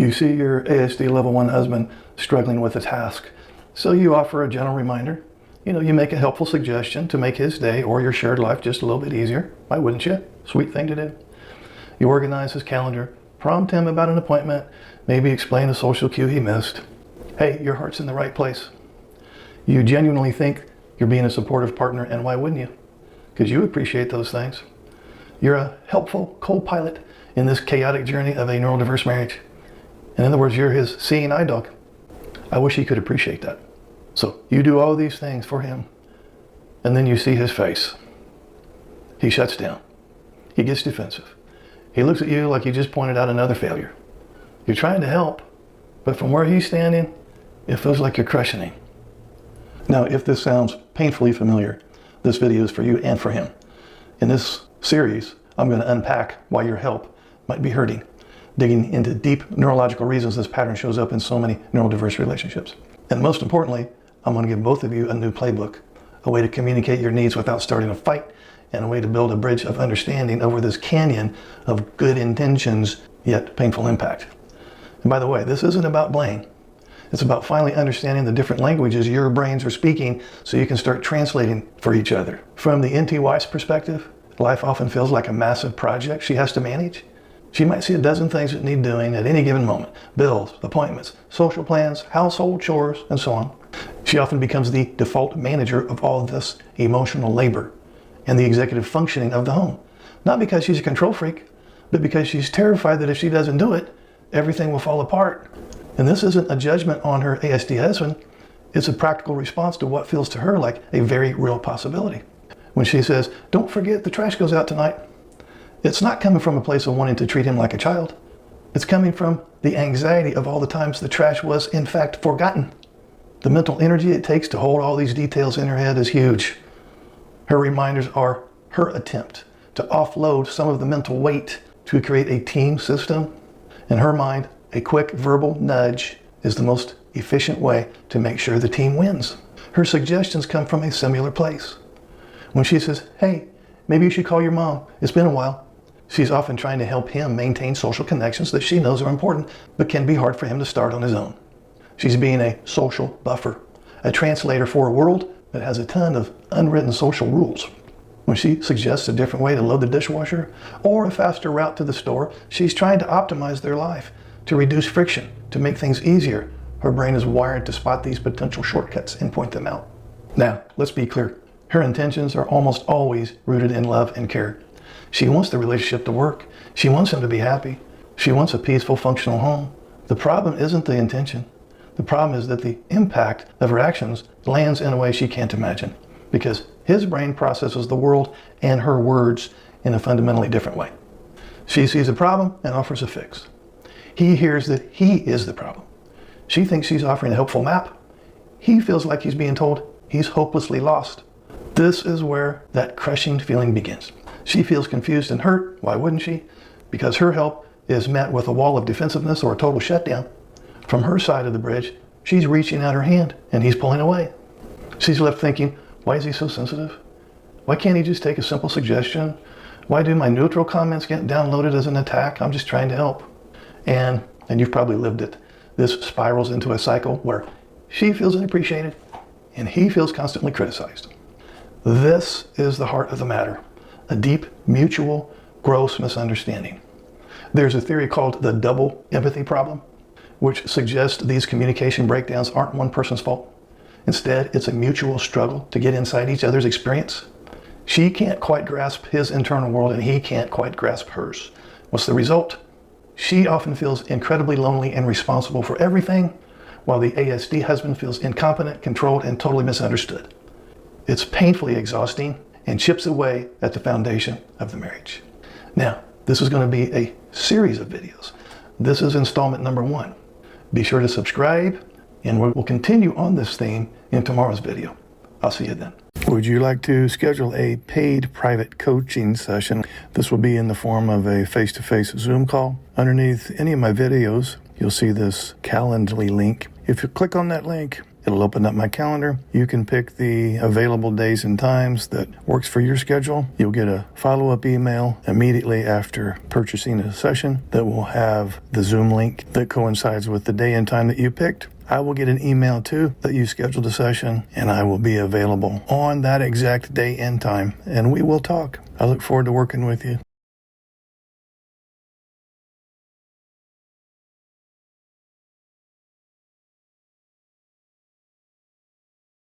You see your ASD level 1 husband struggling with a task, so you offer a gentle reminder. You make a helpful suggestion to make his day or your shared life just a little bit easier. Why wouldn't you? Sweet thing to do. You organize his calendar, prompt him about an appointment, maybe explain a social cue he missed. Hey, your heart's in the right place. You genuinely think you're being a supportive partner, and why wouldn't you? Because you appreciate those things. You're a helpful co-pilot in this chaotic journey of a neurodiverse marriage. In other words, you're his seeing eye dog. I wish he could appreciate that. So you do all these things for him, and then you see his face. He shuts down. He gets defensive. He looks at you like you just pointed out another failure. You're trying to help, but from where he's standing, it feels like you're crushing him. Now, if this sounds painfully familiar, this video is for you and for him. In this series, I'm going to unpack why your help might be hurting, digging into deep neurological reasons this pattern shows up in so many neurodiverse relationships. And most importantly, I'm going to give both of you a new playbook, a way to communicate your needs without starting a fight, and a way to build a bridge of understanding over this canyon of good intentions, yet painful impact. And by the way, this isn't about blame. It's about finally understanding the different languages your brains are speaking so you can start translating for each other. From the NT wife's perspective, life often feels like a massive project she has to manage. She might see a dozen things that need doing at any given moment. Bills, appointments, social plans, household chores, and so on. She often becomes the default manager of all of this emotional labor and the executive functioning of the home. Not because she's a control freak, but because she's terrified that if she doesn't do it, everything will fall apart. And this isn't a judgment on her ASD husband. It's a practical response to what feels to her like a very real possibility. When she says, "Don't forget the trash goes out tonight," it's not coming from a place of wanting to treat him like a child. It's coming from the anxiety of all the times the trash was in fact forgotten. The mental energy it takes to hold all these details in her head is huge. Her reminders are her attempt to offload some of the mental weight to create a team system. In her mind, a quick verbal nudge is the most efficient way to make sure the team wins. Her suggestions come from a similar place. When she says, "Hey, maybe you should call your mom. It's been a while," she's often trying to help him maintain social connections that she knows are important, but can be hard for him to start on his own. She's being a social buffer, a translator for a world that has a ton of unwritten social rules. When she suggests a different way to load the dishwasher or a faster route to the store, she's trying to optimize their life, to reduce friction, to make things easier. Her brain is wired to spot these potential shortcuts and point them out. Now, let's be clear. Her intentions are almost always rooted in love and care. She wants the relationship to work. She wants him to be happy. She wants a peaceful, functional home. The problem isn't the intention. The problem is that the impact of her actions lands in a way she can't imagine, because his brain processes the world and her words in a fundamentally different way. She sees a problem and offers a fix. He hears that he is the problem. She thinks she's offering a helpful map. He feels like he's being told he's hopelessly lost. This is where that crushing feeling begins. She feels confused and hurt. Why wouldn't she? Because her help is met with a wall of defensiveness or a total shutdown. From her side of the bridge, she's reaching out her hand and he's pulling away. She's left thinking, why is he so sensitive? Why can't he just take a simple suggestion? Why do my neutral comments get downloaded as an attack? I'm just trying to help. And you've probably lived it. This spirals into a cycle where she feels unappreciated and he feels constantly criticized. This is the heart of the matter, a deep, mutual, gross misunderstanding. There's a theory called the double empathy problem, which suggests these communication breakdowns aren't one person's fault. Instead, it's a mutual struggle to get inside each other's experience. She can't quite grasp his internal world and he can't quite grasp hers. What's the result? She often feels incredibly lonely and responsible for everything, while the ASD husband feels incompetent, controlled, and totally misunderstood. It's painfully exhausting and chips away at the foundation of the marriage. Now, this is going to be a series of videos. This is installment number 1. Be sure to subscribe, and we'll continue on this theme in tomorrow's video. I'll see you then. Would you like to schedule a paid private coaching session? This will be in the form of a face-to-face Zoom call. Underneath any of my videos, you'll see this Calendly link. If you click on that link, It'll open up my calendar. You can pick the available days and times that works for your schedule. You'll get a follow-up email immediately after purchasing a session that will have the Zoom link that coincides with the day and time that you picked. I will get an email too that you scheduled a session, and I will be available on that exact day and time, and we will talk. I look forward to working with you.